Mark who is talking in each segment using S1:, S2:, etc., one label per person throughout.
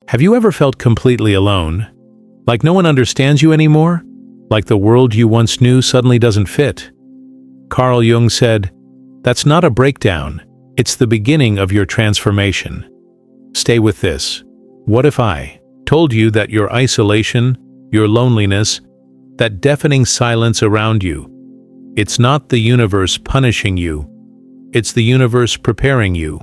S1: Have you ever felt completely alone? Like no one understands you anymore? Like the world you once knew suddenly doesn't fit? Carl Jung said, "That's not a breakdown, it's the beginning of your transformation." Stay with this. What if I told you that your isolation, your loneliness, that deafening silence around you, it's not the universe punishing you, it's the universe preparing you?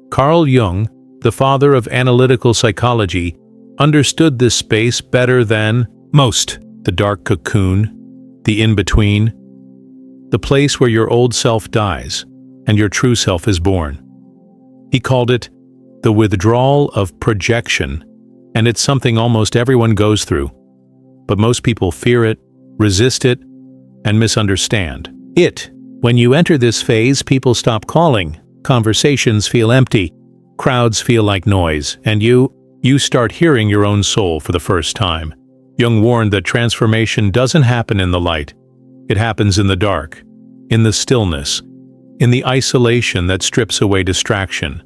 S1: Carl Jung, the father of analytical psychology, understood this space better than most. The dark cocoon, the in-between, the place where your old self dies and your true self is born. He called it the withdrawal of projection, and it's something almost everyone goes through. But most people fear it, resist it, and misunderstand it. When you enter this phase, people stop calling, conversations feel empty, crowds feel like noise, and you start hearing your own soul for the first time. Jung warned that transformation doesn't happen in the light. It happens in the dark, in the stillness, in the isolation that strips away distraction.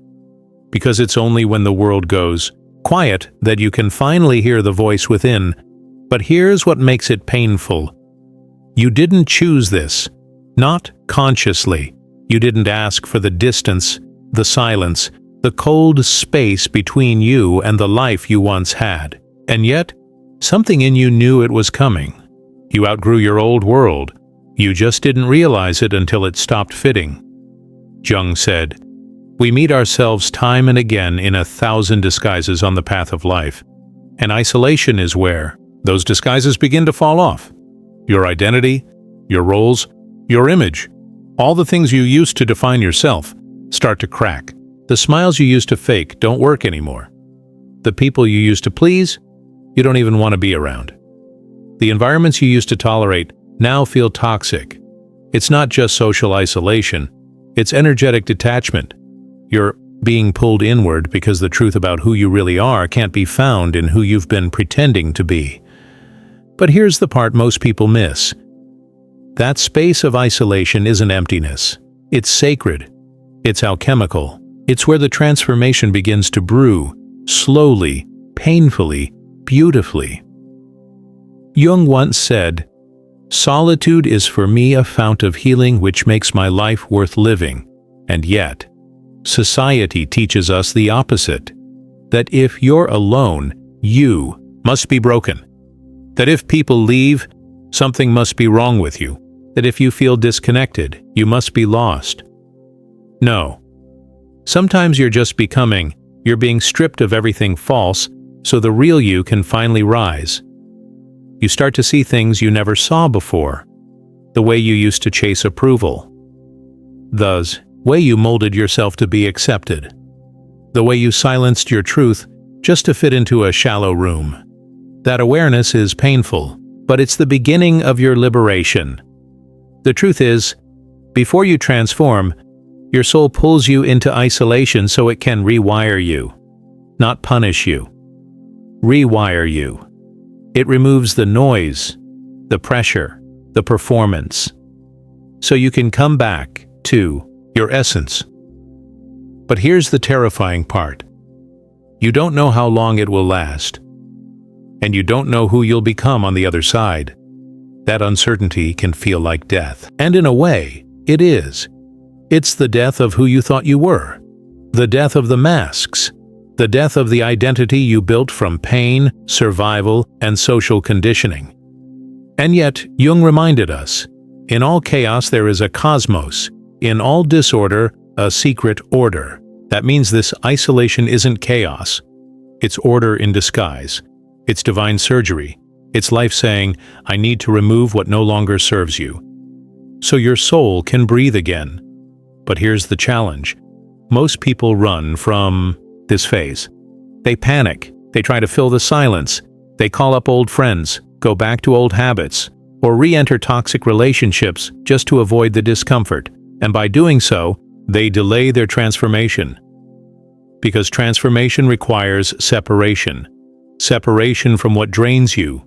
S1: Because it's only when the world goes quiet that you can finally hear the voice within. But here's what makes it painful. You didn't choose this, not consciously. You didn't ask for the distance, the silence, the cold space between you and the life you once had. And yet, something in you knew it was coming. You outgrew your old world. You just didn't realize it until it stopped fitting. Jung said, "We meet ourselves time and again in 1,000 disguises on the path of life. And isolation is where those disguises begin to fall off. Your identity, your roles, your image, all the things you used to define yourself, start to crack. The smiles you used to fake don't work anymore. The people you used to please, you don't even want to be around. The environments you used to tolerate now feel toxic. It's not just social isolation, it's energetic detachment. You're being pulled inward because the truth about who you really are can't be found in who you've been pretending to be." But here's the part most people miss. That space of isolation isn't emptiness. It's sacred. It's alchemical. It's where the transformation begins to brew, slowly, painfully, beautifully. Jung once said, "Solitude is for me a fount of healing which makes my life worth living." And yet, society teaches us the opposite. That if you're alone, you must be broken. That if people leave, something must be wrong with you. That if you feel disconnected, you must be lost. No. Sometimes you're just becoming. You're being stripped of everything false, so the real you can finally rise. You start to see things you never saw before. The way you used to chase approval. The way you molded yourself to be accepted. The way you silenced your truth just to fit into a shallow room. That awareness is painful, but it's the beginning of your liberation. The truth is, before you transform, your soul pulls you into isolation so it can rewire you, not punish you. Rewire you. It removes the noise, the pressure, the performance, so you can come back to your essence. But here's the terrifying part. You don't know how long it will last, and you don't know who you'll become on the other side. That uncertainty can feel like death. And in a way, it is. It's the death of who you thought you were. The death of the masks. The death of the identity you built from pain, survival, and social conditioning. And yet, Jung reminded us, in all chaos there is a cosmos. In all disorder, a secret order. That means this isolation isn't chaos. It's order in disguise. It's divine surgery. It's life saying, "I need to remove what no longer serves you," so your soul can breathe again. But here's the challenge. Most people run from this phase. They panic. They try to fill the silence. They call up old friends, go back to old habits, or re-enter toxic relationships just to avoid the discomfort. And by doing so, they delay their transformation. Because transformation requires separation. Separation from what drains you.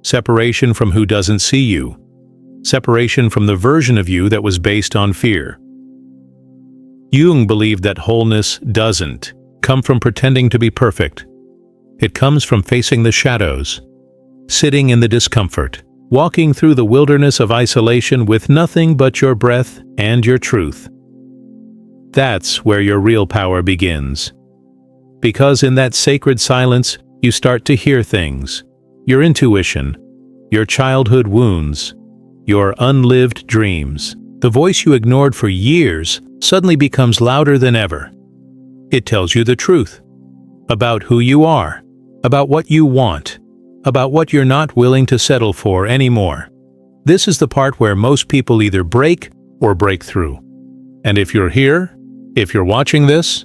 S1: Separation from who doesn't see you. Separation from the version of you that was based on fear. Jung believed that wholeness doesn't come from pretending to be perfect. It comes from facing the shadows, sitting in the discomfort, walking through the wilderness of isolation with nothing but your breath and your truth. That's where your real power begins. Because in that sacred silence, you start to hear things, your intuition, your childhood wounds, your unlived dreams. The voice you ignored for years suddenly becomes louder than ever. It tells you the truth about who you are, about what you want, about what you're not willing to settle for anymore. This is the part where most people either break or break through. And if you're here, if you're watching this,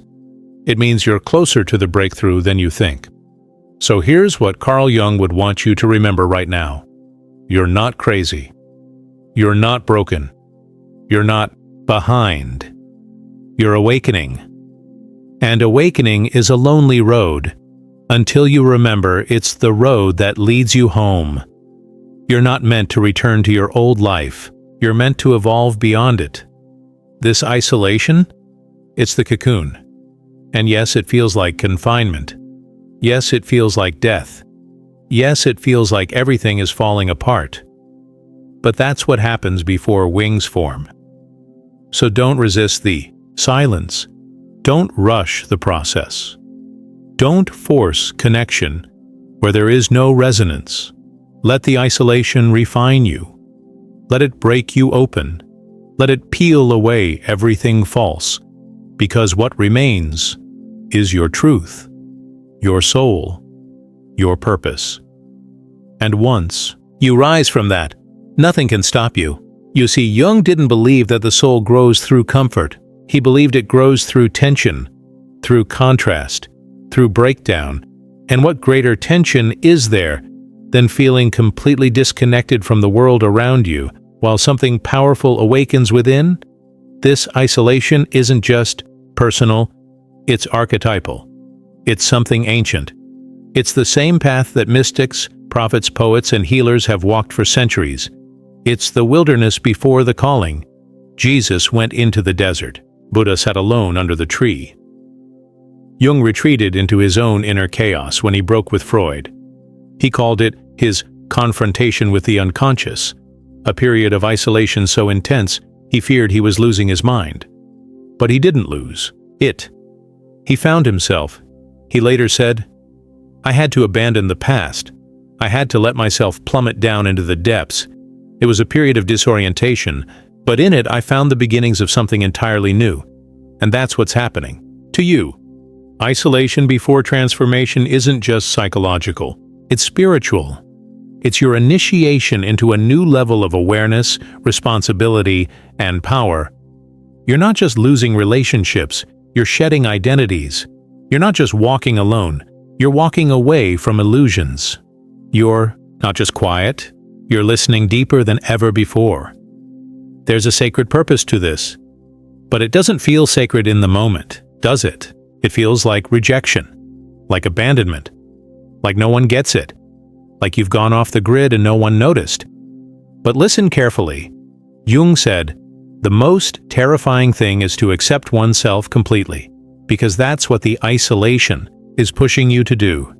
S1: it means you're closer to the breakthrough than you think. So here's what Carl Jung would want you to remember right now. You're not crazy. You're not broken. You're not behind. You're awakening. And awakening is a lonely road, until you remember it's the road that leads you home. You're not meant to return to your old life. You're meant to evolve beyond it. This isolation, it's the cocoon. And yes, it feels like confinement. Yes, it feels like death. Yes, it feels like everything is falling apart. But that's what happens before wings form. So don't resist the silence. Don't rush the process. Don't force connection where there is no resonance. Let the isolation refine you. Let it break you open. Let it peel away everything false, because what remains is your truth, your soul, your purpose. And once you rise from that, nothing can stop you. You see, Jung didn't believe that the soul grows through comfort. He believed it grows through tension, through contrast, through breakdown. And what greater tension is there than feeling completely disconnected from the world around you while something powerful awakens within? This isolation isn't just personal, it's archetypal. It's something ancient. It's the same path that mystics, prophets, poets, and healers have walked for centuries. It's the wilderness before the calling. Jesus went into the desert. Buddha sat alone under the tree. Jung retreated into his own inner chaos when he broke with Freud. He called it his confrontation with the unconscious, a period of isolation so intense he feared he was losing his mind. But he didn't lose it. He found himself. He later said, "I had to abandon the past. I had to let myself plummet down into the depths. It was a period of disorientation, but in it I found the beginnings of something entirely new. And that's what's happening to you." Isolation before transformation isn't just psychological. It's spiritual. It's your initiation into a new level of awareness, responsibility, and power. You're not just losing relationships, you're shedding identities. You're not just walking alone, you're walking away from illusions. You're not just quiet, you're listening deeper than ever before. There's a sacred purpose to this, but it doesn't feel sacred in the moment, does it? It feels like rejection, like abandonment, like no one gets it, like you've gone off the grid and no one noticed. But listen carefully. Jung said, the most terrifying thing is to accept oneself completely, because that's what the isolation is pushing you to do,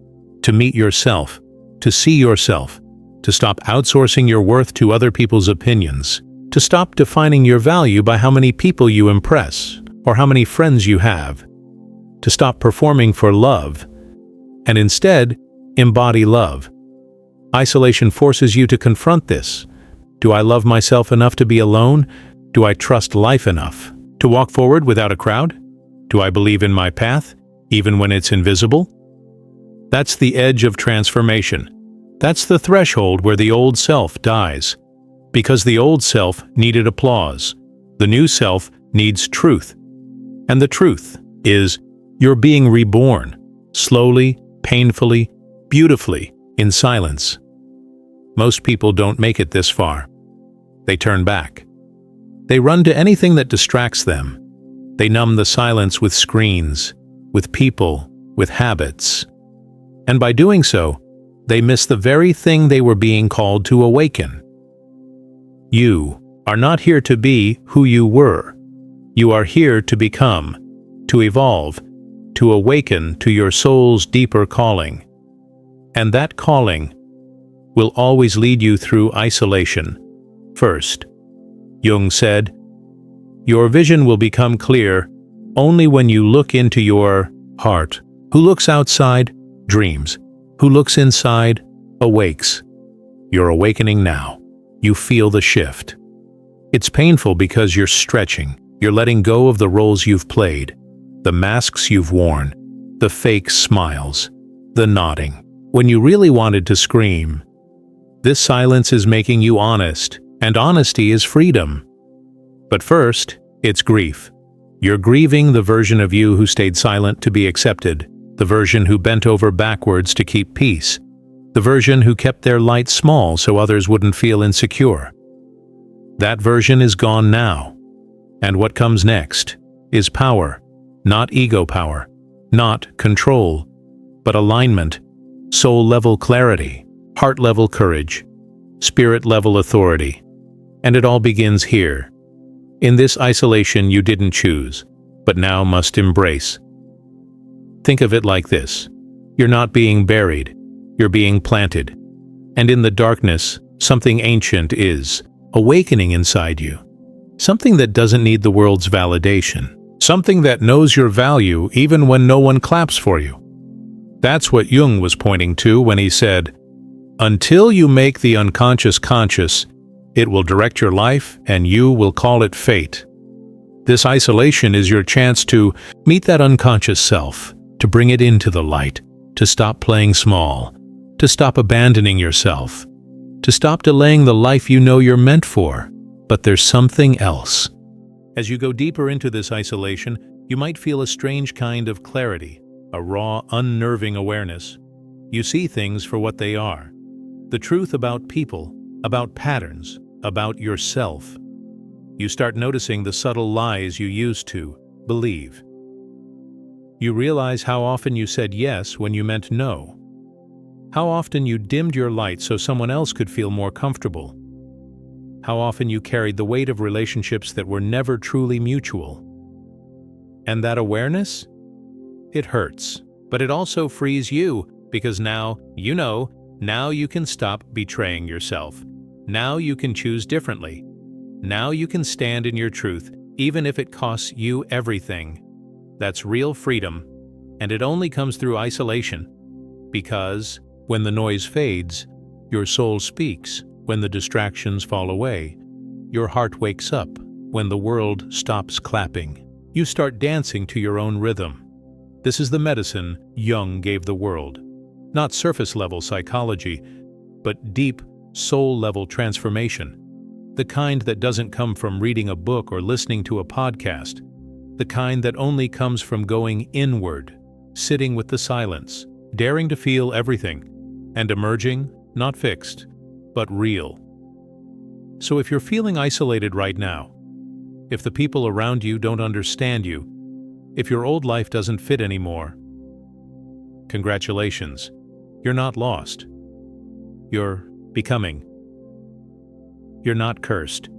S1: to meet yourself, to see yourself, to stop outsourcing your worth to other people's opinions, to stop defining your value by how many people you impress or how many friends you have, to stop performing for love, and instead embody love. Isolation forces you to confront this. Do I love myself enough to be alone? Do I trust life enough to walk forward without a crowd? Do I believe in my path, even when it's invisible? That's the edge of transformation. That's the threshold where the old self dies. Because the old self needed applause. The new self needs truth. And the truth is, you're being reborn, slowly, painfully, beautifully, in silence. Most people don't make it this far. They turn back. They run to anything that distracts them. They numb the silence with screens, with people, with habits. And by doing so, they miss the very thing they were being called to awaken. You are not here to be who you were. You are here to become, to evolve, to awaken to your soul's deeper calling. And that calling will always lead you through isolation. First, Jung said, your vision will become clear only when you look into your heart. Who looks outside, dreams. Who looks inside, awakes. You're awakening now. You feel the shift. It's painful because you're stretching. You're letting go of the roles you've played, the masks you've worn, the fake smiles, the nodding. When you really wanted to scream, this silence is making you honest, and honesty is freedom. But first, it's grief. You're grieving the version of you who stayed silent to be accepted, the version who bent over backwards to keep peace, the version who kept their light small so others wouldn't feel insecure. That version is gone now, and what comes next is power, not ego power, not control, but alignment, soul-level clarity, heart-level courage, spirit-level authority. And it all begins here, in this isolation you didn't choose, but now must embrace. Think of it like this. You're not being buried, you're being planted. And in the darkness, something ancient is awakening inside you. Something that doesn't need the world's validation. Something that knows your value even when no one claps for you. That's what Jung was pointing to when he said, until you make the unconscious conscious, it will direct your life and you will call it fate. This isolation is your chance to meet that unconscious self, to bring it into the light, to stop playing small, to stop abandoning yourself, to stop delaying the life you know you're meant for. But there's something else. As you go deeper into this isolation, you might feel a strange kind of clarity, a raw, unnerving awareness. You see things for what they are. The truth about people, about patterns, about yourself. You start noticing the subtle lies you used to believe. You realize how often you said yes when you meant no. How often you dimmed your light so someone else could feel more comfortable. How often you carried the weight of relationships that were never truly mutual. And that awareness? It hurts, but it also frees you, because now you know, now you can stop betraying yourself. Now you can choose differently. Now you can stand in your truth, even if it costs you everything. That's real freedom, and it only comes through isolation. Because when the noise fades, your soul speaks. When the distractions fall away, your heart wakes up. When the world stops clapping, you start dancing to your own rhythm. This is the medicine Jung gave the world. Not surface-level psychology, but deep, soul-level transformation. The kind that doesn't come from reading a book or listening to a podcast. The kind that only comes from going inward, sitting with the silence, daring to feel everything, and emerging, not fixed, but real. So if you're feeling isolated right now, if the people around you don't understand you, if your old life doesn't fit anymore, congratulations, you're not lost. You're becoming. You're not cursed.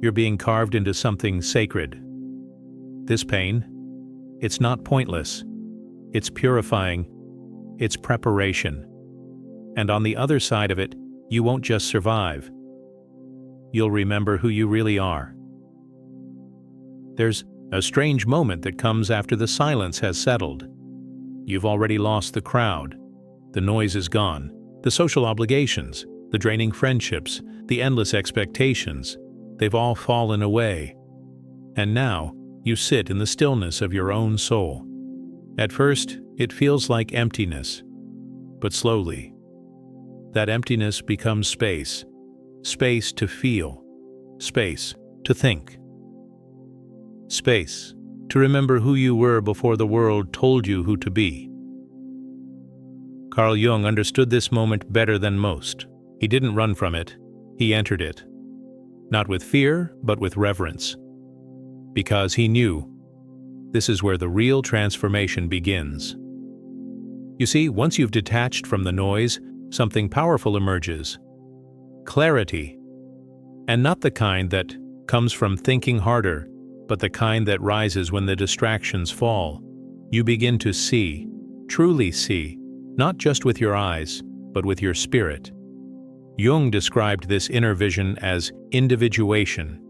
S1: You're being carved into something sacred. This pain, it's not pointless. It's purifying. It's preparation. And on the other side of it, you won't just survive. You'll remember who you really are. There's a strange moment that comes after the silence has settled. You've already lost the crowd. The noise is gone. The social obligations, the draining friendships, the endless expectations, they've all fallen away. And now, you sit in the stillness of your own soul. At first, it feels like emptiness, but slowly, that emptiness becomes space. Space to feel. Space to think. Space to remember who you were before the world told you who to be. Carl Jung understood this moment better than most. He didn't run from it, he entered it. Not with fear, but with reverence. Because he knew this is where the real transformation begins. You see, once you've detached from the noise, something powerful emerges. Clarity. And not the kind that comes from thinking harder, but the kind that rises when the distractions fall. You begin to see, truly see, not just with your eyes, but with your spirit. Jung described this inner vision as individuation,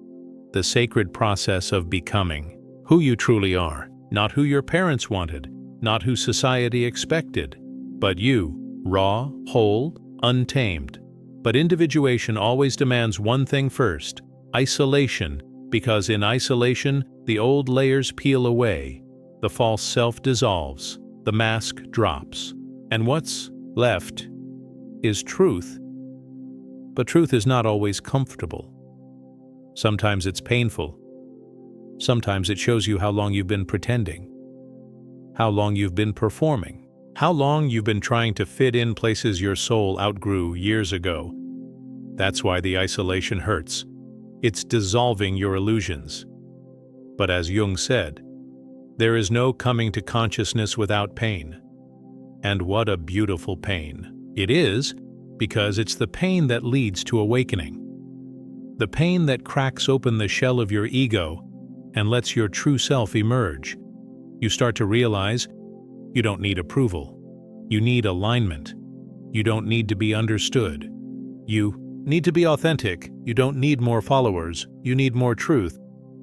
S1: the sacred process of becoming who you truly are, not who your parents wanted, not who society expected, but you, raw, whole, untamed. But individuation always demands one thing first: isolation, because in isolation, the old layers peel away, the false self dissolves, the mask drops, and what's left is truth. But truth is not always comfortable. Sometimes it's painful. Sometimes it shows you how long you've been pretending, how long you've been performing, how long you've been trying to fit in places your soul outgrew years ago. That's why the isolation hurts. It's dissolving your illusions. But as Jung said, there is no coming to consciousness without pain. And what a beautiful pain it is, because it's the pain that leads to awakening. The pain that cracks open the shell of your ego and lets your true self emerge. You start to realize you don't need approval. You need alignment. You don't need to be understood. You need to be authentic. You don't need more followers. You need more truth.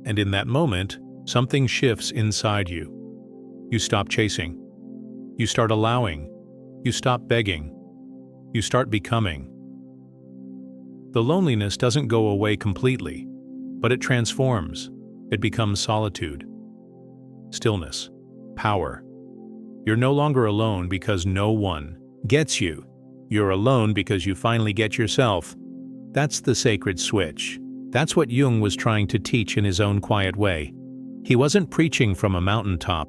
S1: And in that moment, something shifts inside you. You stop chasing. You start allowing. You stop begging. You start becoming. The loneliness doesn't go away completely, but it transforms. It becomes solitude, stillness, power. You're no longer alone because no one gets you. You're alone because you finally get yourself. That's the sacred switch. That's what Jung was trying to teach in his own quiet way. He wasn't preaching from a mountaintop.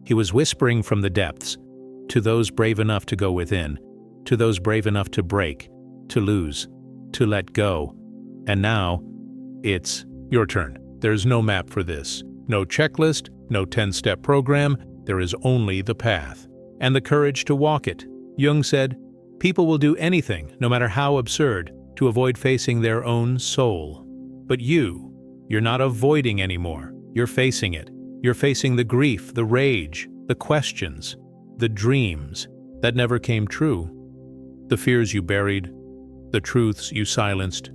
S1: He was whispering from the depths, to those brave enough to go within, to those brave enough to break, to lose, to let go. And now, it's your turn. There's no map for this, no checklist, no 10-step program. There is only the path, and the courage to walk it. Jung said, people will do anything, no matter how absurd, to avoid facing their own soul. But you're not avoiding anymore. You're facing it. You're facing the grief, the rage, the questions, the dreams that never came true, the fears you buried, the truths you silenced.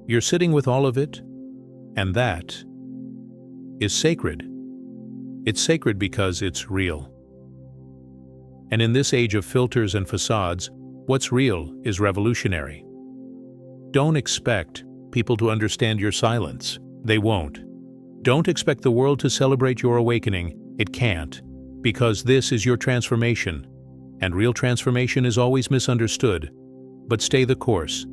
S1: You're sitting with all of it, and that is sacred. It's sacred because it's real. And in this age of filters and facades, what's real is revolutionary. Don't expect people to understand your silence. They won't. Don't expect the world to celebrate your awakening. It can't, because this is your transformation. And real transformation is always misunderstood. But stay the course.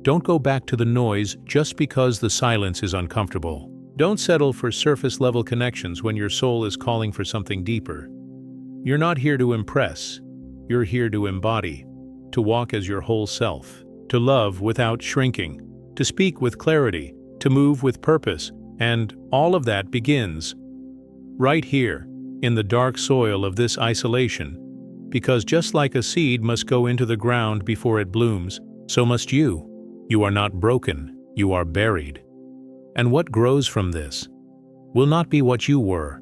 S1: Don't go back to the noise just because the silence is uncomfortable. Don't settle for surface-level connections when your soul is calling for something deeper. You're not here to impress. You're here to embody, to walk as your whole self, to love without shrinking, to speak with clarity, to move with purpose, and all of that begins right here, in the dark soil of this isolation. Because just like a seed must go into the ground before it blooms, so must you. You are not broken, you are buried. And what grows from this will not be what you were.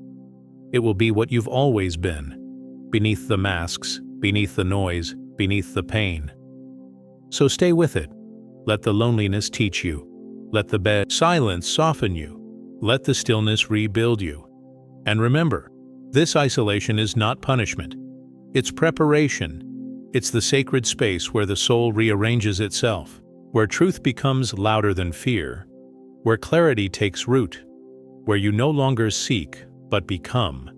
S1: It will be what you've always been, beneath the masks, beneath the noise, beneath the pain. So stay with it. Let the loneliness teach you. Let the silence soften you. Let the stillness rebuild you. And remember, this isolation is not punishment. It's preparation. It's the sacred space where the soul rearranges itself, where truth becomes louder than fear, where clarity takes root, where you no longer seek but become.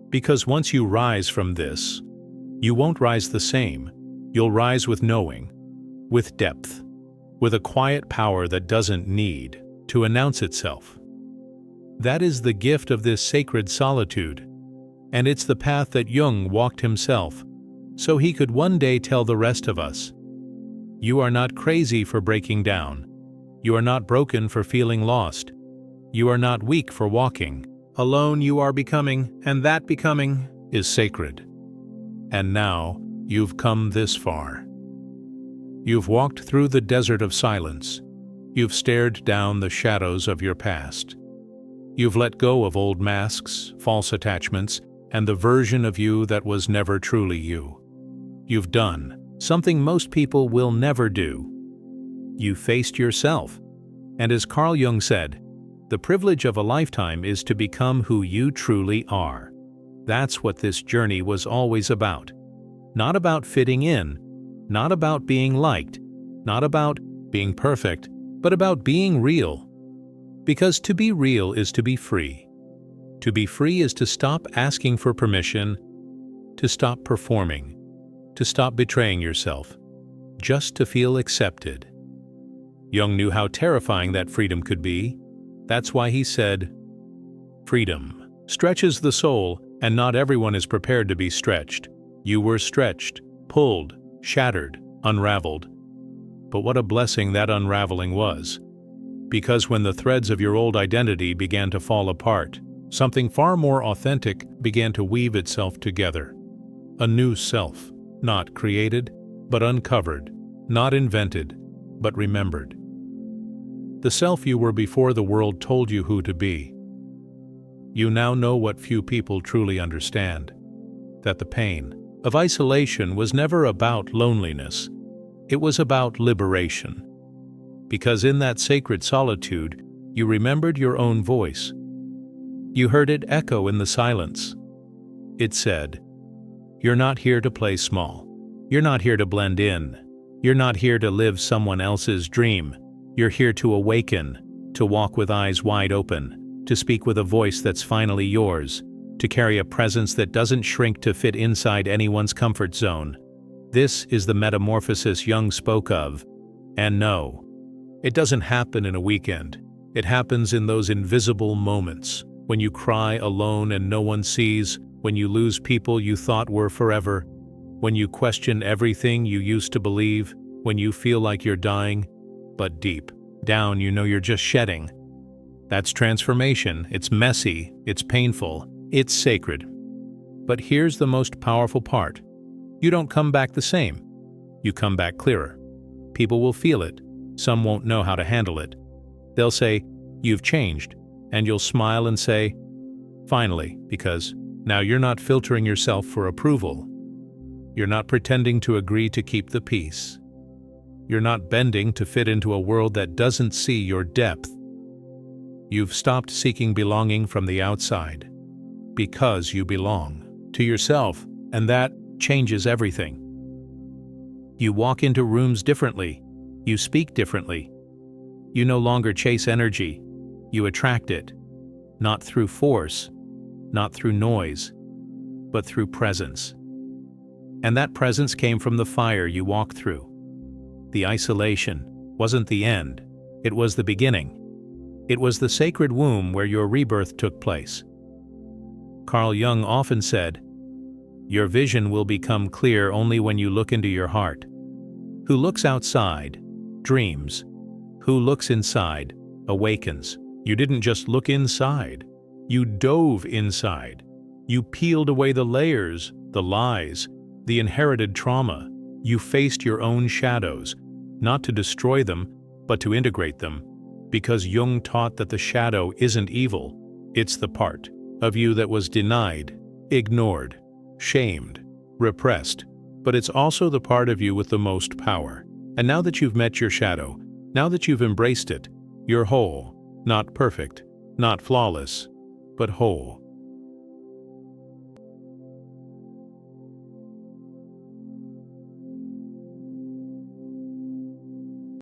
S1: Because once you rise from this, you won't rise the same. You'll rise with knowing, with depth, with a quiet power that doesn't need to announce itself. That is the gift of this sacred solitude, and it's the path that Jung walked himself, so he could one day tell the rest of us, you are not crazy for breaking down. You are not broken for feeling lost. You are not weak for walking. Alone you are becoming, and that becoming is sacred. And now you've come this far. You've walked through the desert of silence. You've stared down the shadows of your past. You've let go of old masks, false attachments, and the version of you that was never truly you. You've done something most people will never do. You faced yourself. And as Carl Jung said, the privilege of a lifetime is to become who you truly are. That's what this journey was always about. Not about fitting in, not about being liked, not about being perfect, but about being real. Because to be real is to be free. To be free is to stop asking for permission, to stop performing, to stop betraying yourself, just to feel accepted. Jung knew how terrifying that freedom could be. That's why he said, "Freedom stretches the soul, and not everyone is prepared to be stretched. You were stretched, pulled, shattered, unraveled. But what a blessing that unraveling was. Because when the threads of your old identity began to fall apart, something far more authentic began to weave itself together. A new self, not created, but uncovered, not invented, but remembered. The self you were before the world told you who to be. You now know what few people truly understand, that the pain of isolation was never about loneliness. It was about liberation. Because in that sacred solitude, you remembered your own voice. You heard it echo in the silence. It said, "You're not here to play small. You're not here to blend in. You're not here to live someone else's dream. You're here to awaken, to walk with eyes wide open, to speak with a voice that's finally yours, to carry a presence that doesn't shrink to fit inside anyone's comfort zone." This is the metamorphosis Jung spoke of. And no, it doesn't happen in a weekend. It happens in those invisible moments, when you cry alone and no one sees, when you lose people you thought were forever, when you question everything you used to believe, when you feel like you're dying, but deep down you know you're just shedding. That's transformation. It's messy, it's painful, it's sacred. But here's the most powerful part. You don't come back the same. You come back clearer. People will feel it. Some won't know how to handle it. They'll say, "You've changed," and you'll smile and say, "Finally," because now you're not filtering yourself for approval. You're not pretending to agree to keep the peace. You're not bending to fit into a world that doesn't see your depth. You've stopped seeking belonging from the outside, because you belong to yourself, and that changes everything. You walk into rooms differently. You speak differently. You no longer chase energy. You attract it, not through force, not through noise, but through presence. And that presence came from the fire you walked through. The isolation wasn't the end. It was the beginning. It was the sacred womb where your rebirth took place. Carl Jung often said, "Your vision will become clear only when you look into your heart. Who looks outside, dreams. Who looks inside, awakens." You didn't just look inside. You dove inside. You peeled away the layers, the lies, the inherited trauma. You faced your own shadows, not to destroy them, but to integrate them. Because Jung taught that the shadow isn't evil. It's the part of you that was denied, ignored, shamed, repressed. But it's also the part of you with the most power. And now that you've met your shadow, now that you've embraced it, you're whole, not perfect, not flawless, but whole.